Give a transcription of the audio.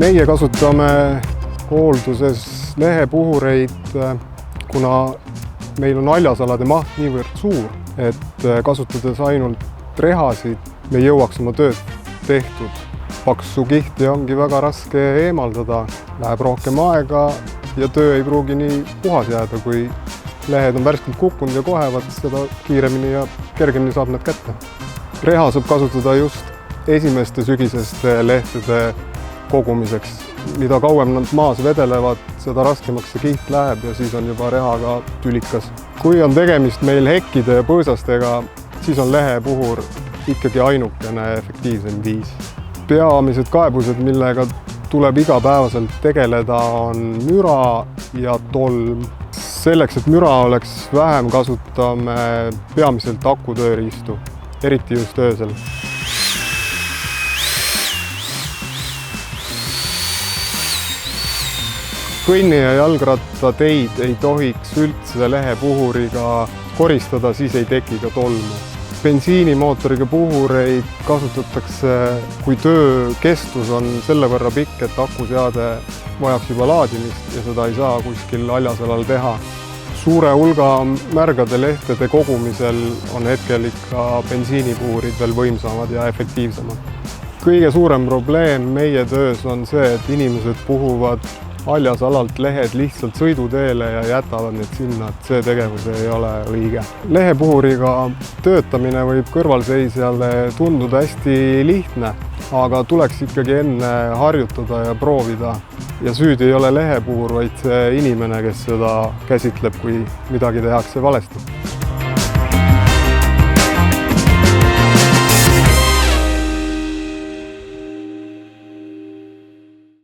Meie kasutame hoolduses lehepuhureid, kuna meil on haljasalade maht niivõrd suur, et kasutades ainult rehasid me jõuaks oma tööd tehtud. Paksu kihti ongi väga raske eemaldada, läheb rohkem aega ja töö ei pruugi nii puhas jääda, kui lehed on värskelt kukkunud ja kohevad, seda kiiremini ja kergemini saab need kätte. Reha saab kasutada just esimeste sügiseste lehtede kogumiseks. Mida kauem nad maas vedelevad, seda raskemaks see kiht läheb ja siis on juba rehaga tülikas. Kui on tegemist meil hekkide ja põõsastega, siis on lehepuhur ikkagi ainukene efektiivsem viis. Peamised kaebused, millega tuleb igapäevaselt tegeleda, on müra ja tolm. Selleks, et müra oleks vähem, kasutame peamiselt akutööriistu, eriti just öösel. Kõnni- ja jalgrattateid ei tohiks üldse lehepuhuriga koristada, siis ei teki ka tolmu. Bensiinimootoriga puhureid kasutatakse, kui töö kestus on selle võrra pikk, et akuseade vajaks juba laadimist ja seda ei saa kuskil haljasalal teha. Suure hulga märgade lehtede kogumisel on hetkel ikka bensiinipuhurid veel võimsamad ja efektiivsemad. Kõige suurem probleem meie töös on see, et inimesed puhuvad haljasalalt lehed lihtsalt sõiduteele ja jätavad need sinna, et see tegevus ei ole õige. Lehepuhuriga töötamine võib kõrvalseisjale tunduda hästi lihtne, aga tuleks ikkagi enne harjutada ja proovida. Ja süüdi ei ole lehepuhur, vaid see inimene, kes seda käsitleb, kui midagi tehakse valesti.